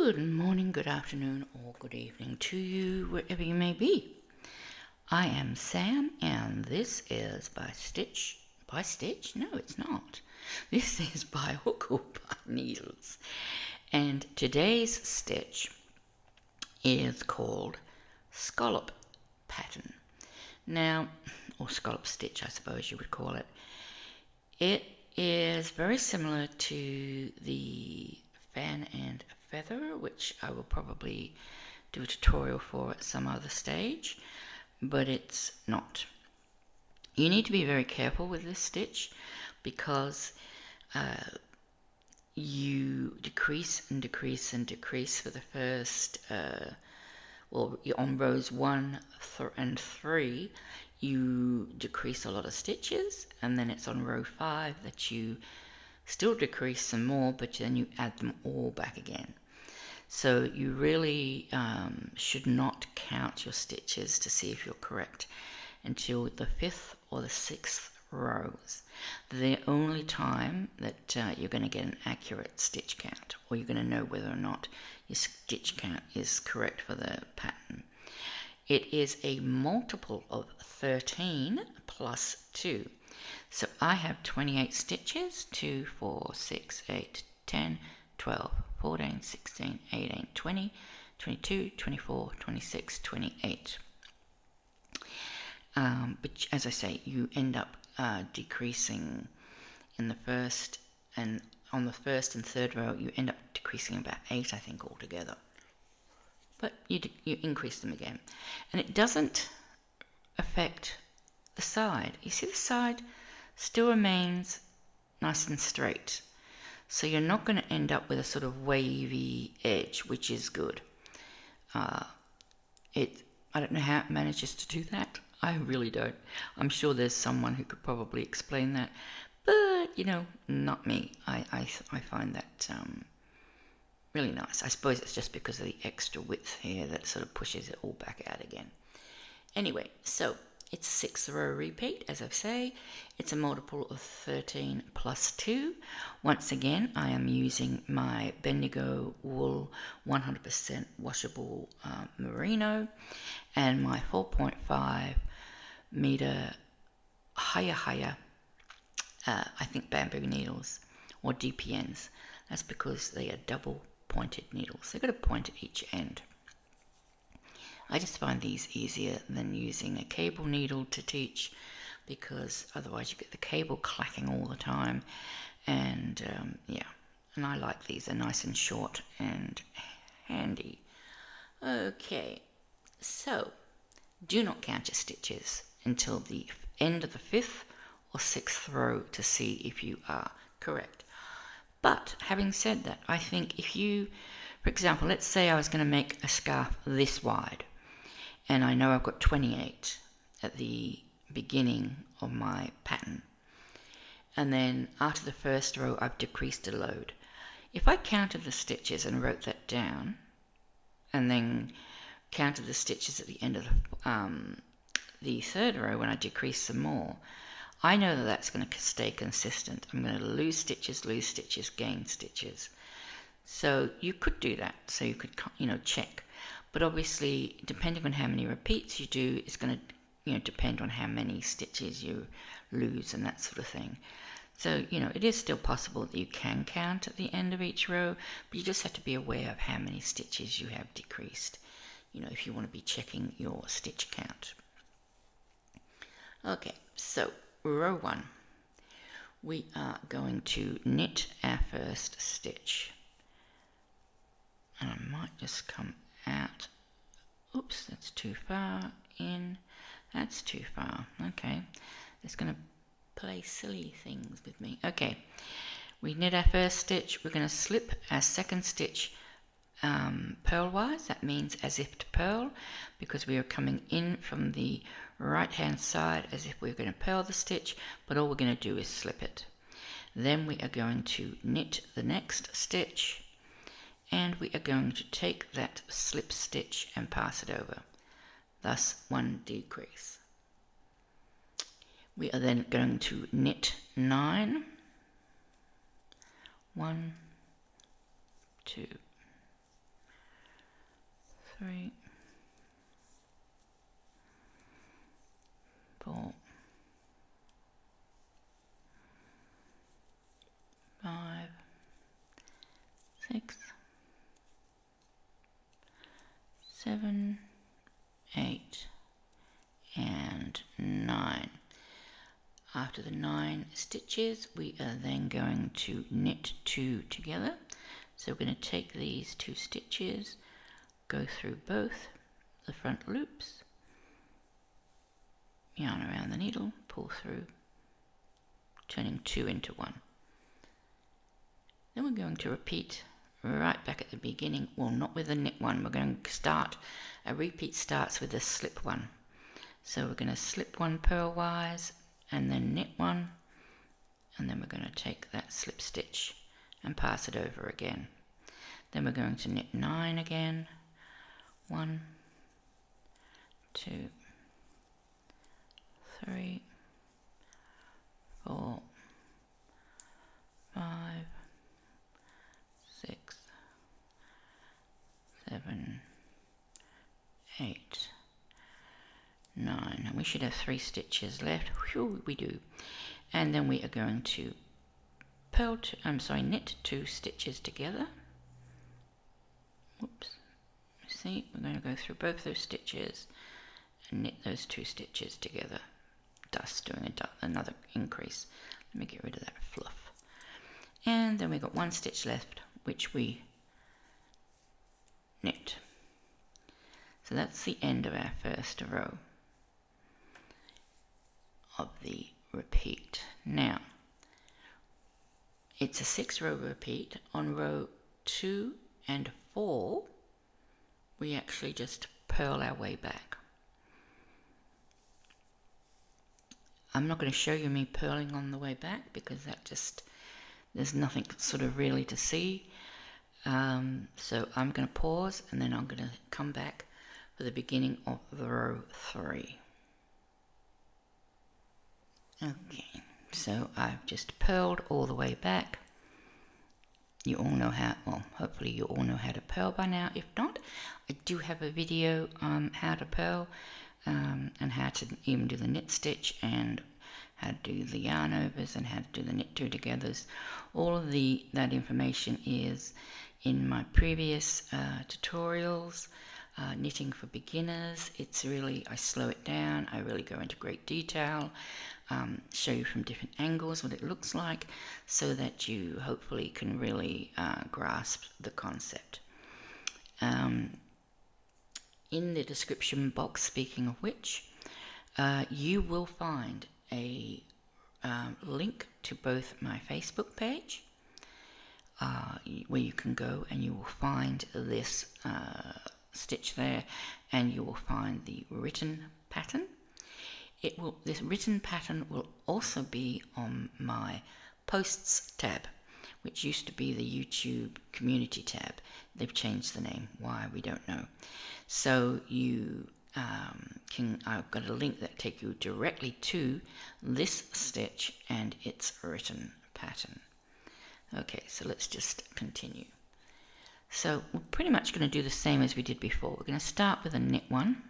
Good morning, good afternoon, or good evening to you, wherever you may be. I am Sam, and this is By Stitch. By Stitch? No, it's not. This is By Hook or By Needles. And today's stitch is called Scallop Pattern. Now, or scallop stitch, I suppose you would call it. It is very similar to the fan and feather, which I will probably do a tutorial for at some other stage, but it's not. You need to be very careful with this stitch because you decrease and decrease and decrease for the first, on rows 1 and 3, you decrease a lot of stitches, and then it's on row 5 that you still decrease some more, but then you add them all back again. So you really should not count your stitches to see if you're correct until the 5th or the 6th rows. The only time that you're going to get an accurate stitch count, or you're going to know whether or not your stitch count is correct for the pattern. It is a multiple of 13 plus 2. So I have 28 stitches, 2, 4, 6, 8, 10, 12, 14, 16, 18, 20, 22, 24, 26, 28. But as I say, you end up decreasing in the first, and on the first and third row, you end up decreasing about 8, I think, altogether. But you increase them again. And it doesn't affect the side. You see the side still remains nice and straight. So you're not going to end up with a sort of wavy edge, which is good. I don't know how it manages to do that. I really don't. I'm sure there's someone who could probably explain that. But, not me. I find that really nice. I suppose it's just because of the extra width here that sort of pushes it all back out again. Anyway, so it's a 6th row repeat, as I say. It's a multiple of 13 plus 2. Once again, I am using my Bendigo wool 100% washable merino and my 4.5 meter higher, I think bamboo needles, or DPNs. That's because they are double pointed needles. They've got a point at each end. I just find these easier than using a cable needle to teach, because otherwise you get the cable clacking all the time, and and I like these. They're nice and short and handy. Okay, so do not count your stitches until the end of the 5th or 6th row to see if you are correct. But having said that, I think if you, for example, let's say I was going to make a scarf this wide, and I know I've got 28 at the beginning of my pattern, and then after the first row I've decreased a load. If I counted the stitches and wrote that down, and then counted the stitches at the end of the 3rd row when I decrease some more, I know that that's going to stay consistent. I'm going to lose stitches, gain stitches. So you could do that. So you could, check. But obviously, depending on how many repeats you do, it's going to, depend on how many stitches you lose and that sort of thing. So, it is still possible that you can count at the end of each row, but you just have to be aware of how many stitches you have decreased, if you want to be checking your stitch count. Okay, so row 1, we are going to knit our first stitch. And I might just come out. Oops, that's too far in. That's too far. Okay, it's going to play silly things with me. Okay, we knit our first stitch. We're going to slip our second stitch purlwise. That means as if to purl, because we are coming in from the right hand side as if we're going to purl the stitch, but all we're going to do is slip it. Then we are going to knit the next stitch, and we are going to take that slip stitch and pass it over, thus 1 decrease. We are then going to knit 9, 1, 2, 3, 4, 5, 6, 7, 8, and 9. After the 9 stitches, we are then going to knit 2 together. So we're going to take these 2 stitches, go through both the front loops, yarn around the needle, pull through, turning 2 into 1. Then we're going to repeat right back at the beginning, well, not with the knit one, we're going to start, a repeat starts with a slip one. So we're going to slip one purlwise and then knit one, and then we're going to take that slip stitch and pass it over again. Then we're going to knit 9 again, 1, 2, 3, 4, 5, 6, 7, 8, 9, and we should have 3 stitches left. Whew, we do. And then we are going to knit 2 stitches together. Whoops. See, we're going to go through both those stitches and knit those 2 stitches together, thus doing another increase. Let me get rid of that fluff. And then we've got 1 stitch left, which we knit. So that's the end of our first row of the repeat. Now, it's a 6-row repeat. On row 2 and 4, we actually just purl our way back. I'm not going to show you me purling on the way back because there's nothing sort of really to see. So I'm going to pause and then I'm going to come back for the beginning of the row 3. Okay, so I've just purled all the way back. You all know how, well, hopefully you all know how to purl by now. If not, I do have a video on how to purl and how to even do the knit stitch and how to do the yarn overs and how to do the knit 2 togethers. All of that information is in my previous tutorials. Knitting for beginners, it's really, I slow it down, I really go into great detail, show you from different angles what it looks like so that you hopefully can really grasp the concept. In the description box, speaking of which, you will find a link to both my Facebook page where you can go and you will find this stitch there, and you will find the written pattern. This written pattern will also be on my posts tab, which used to be the YouTube community tab. They've changed the name, why we don't know. So you I've got a link that takes you directly to this stitch and its written pattern. Okay, so let's just continue. So we're pretty much going to do the same as we did before. We're going to start with a knit one.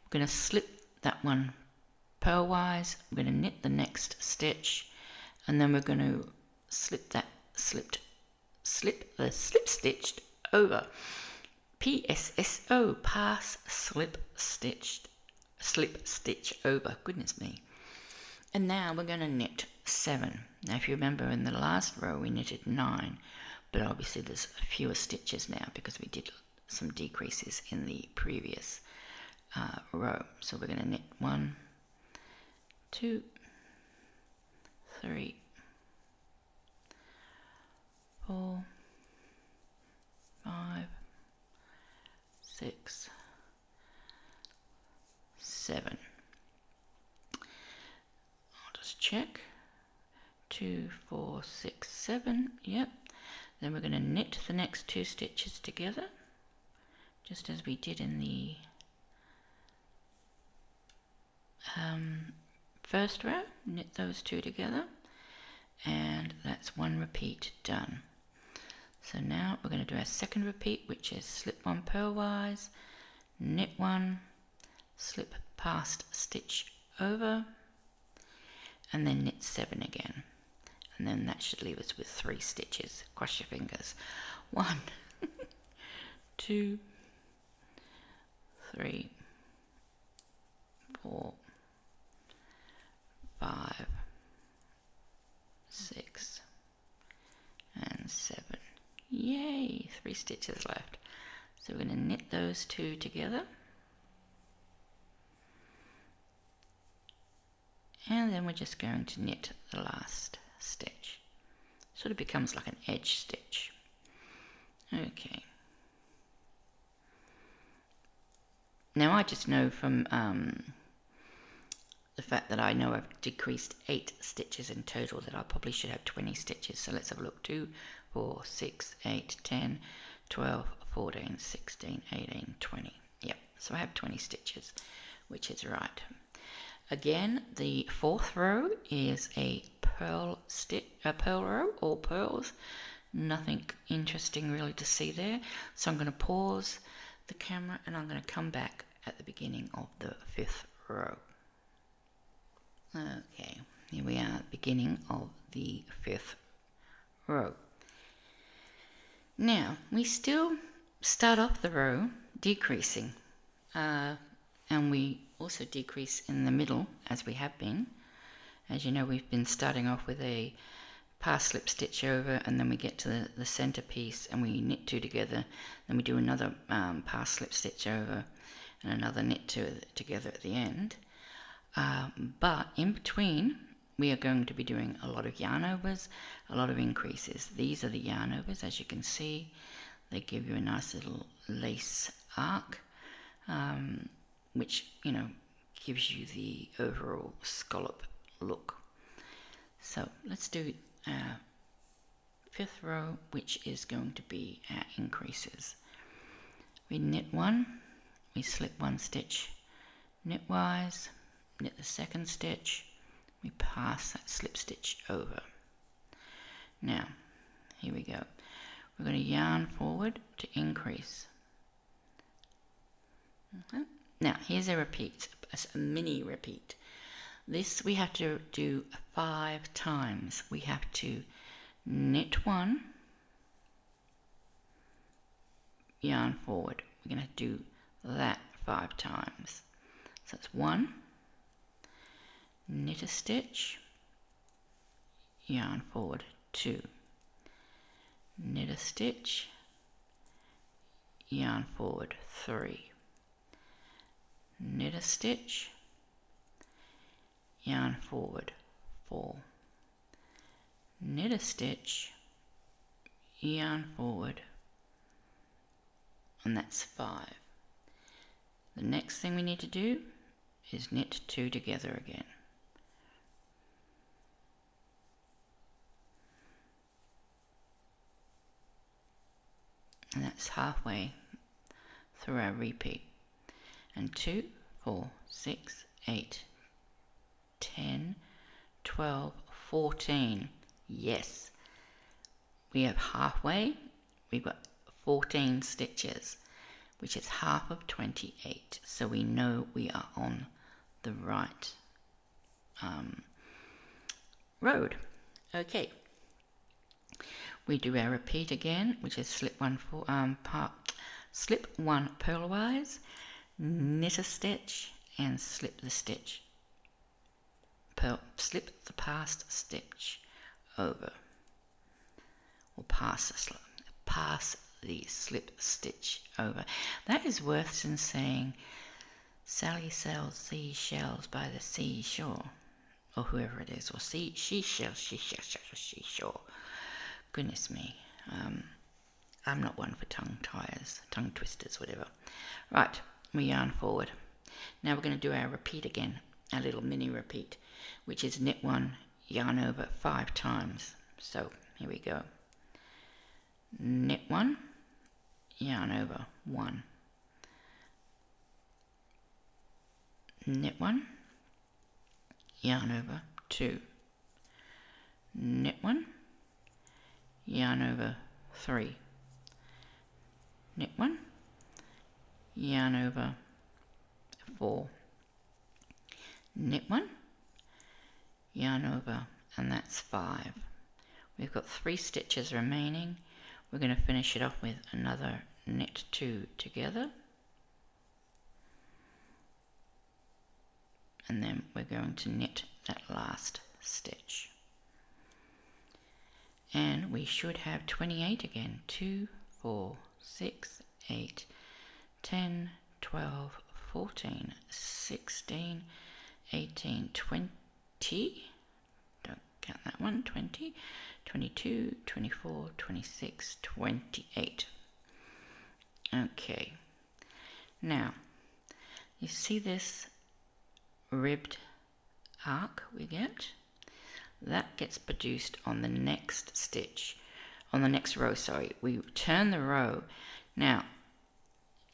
We're going to slip that one purlwise. We're going to knit the next stitch, and then we're going to slip the slip stitched over. PSSO, pass slip stitch over. Goodness me. And now we're going to knit 7. Now if you remember in the last row we knitted 9. But obviously there's fewer stitches now because we did some decreases in the previous row. So we're going to knit 1, 2, 3, 4, 5, 6, 7. I'll just check. 2, 4, 6, 7. Yep. Then we're going to knit the next 2 stitches together, just as we did in the first row. Knit those 2 together, and that's 1 repeat done. So now we're going to do our second repeat, which is slip 1 purlwise, knit 1, slip past stitch over, and then knit 7 again. And then that should leave us with 3 stitches. Cross your fingers. 1, 2, 3, 4, 5, 6, and 7. Yay! 3 stitches left. So we're going to knit those 2 together. And then we're just going to knit the last stitch. Sort of becomes like an edge stitch. Okay. Now I just know from the fact that I know I've decreased 8 stitches in total that I probably should have 20 stitches. So let's have a look. 2, 4, 6, 8, 10, 12, 14, 16, 18, 20. Yep, so I have 20 stitches, which is right. Again, the 4th row is a pearl row, all pearls. Nothing interesting really to see there. So I'm going to pause the camera and I'm going to come back at the beginning of the 5th row. Okay, here we are at the beginning of the 5th row. Now, we still start off the row decreasing, and we also decrease in the middle as we have been. As you know, we've been starting off with a pass slip stitch over, and then we get to the center piece and we knit 2 together, then we do another pass slip stitch over and another knit 2 together at the end. But in between, we are going to be doing a lot of yarn overs, a lot of increases. These are the yarn overs, as you can see. They give you a nice little lace arc, which, you know, gives you the overall scallop look. So let's do our 5th row, which is going to be our increases. We knit 1, we slip 1 stitch knitwise, knit the 2nd stitch, we pass that slip stitch over. Now, here we go. We're going to yarn forward to increase. Okay. Now, here's a repeat, a mini repeat. This we have to do 5 times. We have to knit 1, yarn forward. We're going to do that 5 times. So it's 1, knit a stitch, yarn forward 2, knit a stitch, yarn forward 3, knit a stitch, yarn forward 4, knit a stitch, yarn forward, and that's 5. The next thing we need to do is knit 2 together again. And that's halfway through our repeat. And 2, 4, 6, 8, 10, 12, 14. Yes, we have halfway. We've got 14 stitches, which is half of 28. So we know we are on the right road. Okay. We do our repeat again, which is slip 1 purlwise, knit a stitch, and slip the stitch. Slip the past stitch over, or pass the slip stitch over. That is worse than saying Sally sells seashells by the seashore, or whoever it is, or seashell. Goodness me, I'm not one for tongue twisters, whatever. Right, we yarn forward. Now we're going to do our repeat again, our little mini repeat, which is knit 1, yarn over 5 times. So here we go. Knit 1, yarn over 1, knit 1, yarn over 2, knit 1, yarn over 3, knit 1, yarn over 4, knit 1, yarn over, and that's 5. We've got 3 stitches remaining. We're going to finish it off with another knit 2 together, and then we're going to knit that last stitch, and we should have 28 again. 2, 4, 6, 8, 10, 12, 14, 16, 18, 20, don't count that one, 20, 22, 24, 26, 28. Okay, now you see this ribbed arc we get? That gets produced on the next stitch, on the next row, sorry. We turn the row. Now,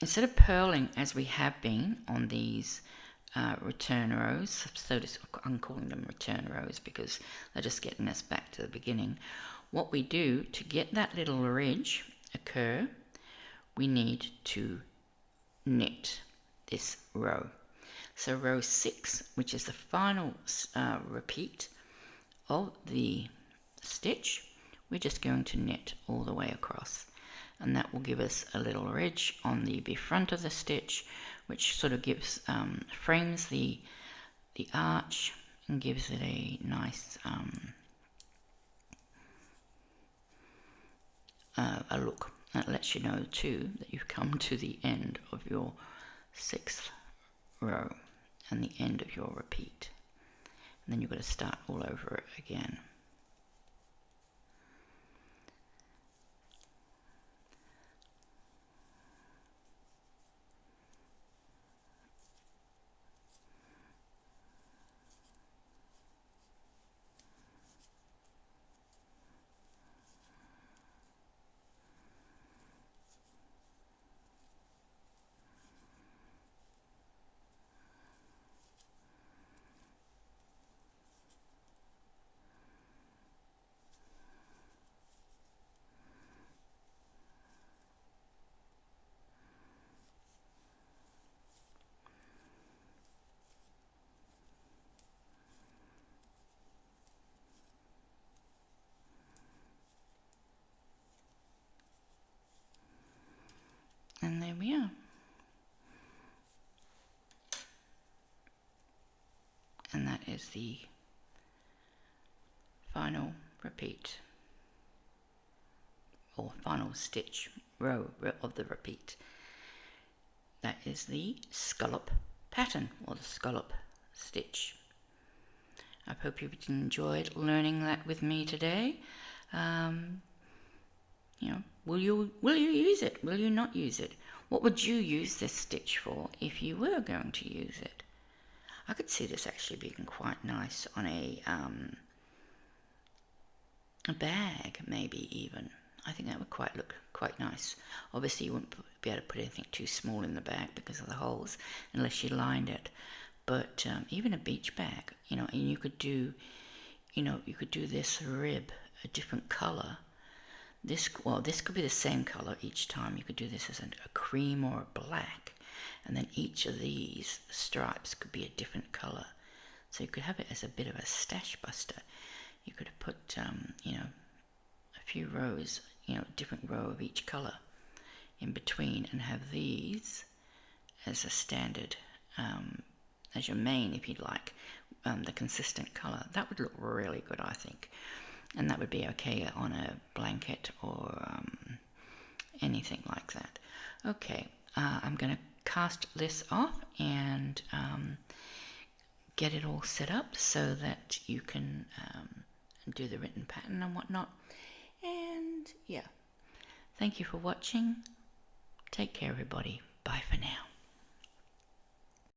instead of purling as we have been on these return rows, so I'm calling them return rows because they're just getting us back to the beginning. What we do to get that little ridge occur, we need to knit this row. So row 6, which is the final repeat of the stitch, we're just going to knit all the way across, and that will give us a little ridge on the front of the stitch, which sort of gives frames the arch and gives it a nice a look. That lets you know too that you've come to the end of your 6th row and the end of your repeat, and then you've got to start all over again. And there we are. And that is the final repeat, or final stitch row of the repeat. That is the scallop pattern, or the scallop stitch. I hope you enjoyed learning that with me today. You know, will you use it? Will you not use it? What would you use this stitch for if you were going to use it? I could see this actually being quite nice on a bag, maybe even. I think that would look quite nice. Obviously, you wouldn't be able to put anything too small in the bag because of the holes, unless you lined it. But even a beach bag, you know, and you could do this rib a different color. This could be the same color each time. You could do this as a cream or a black, and then each of these stripes could be a different color. So you could have it as a bit of a stash buster. You could put, a few rows, a different row of each color in between, and have these as a standard, as your main, if you'd like, the consistent color. That would look really good, I think. And that would be okay on a blanket or anything like that. Okay, I'm going to cast this off and get it all set up so that you can do the written pattern and whatnot. And yeah, thank you for watching. Take care, everybody. Bye for now.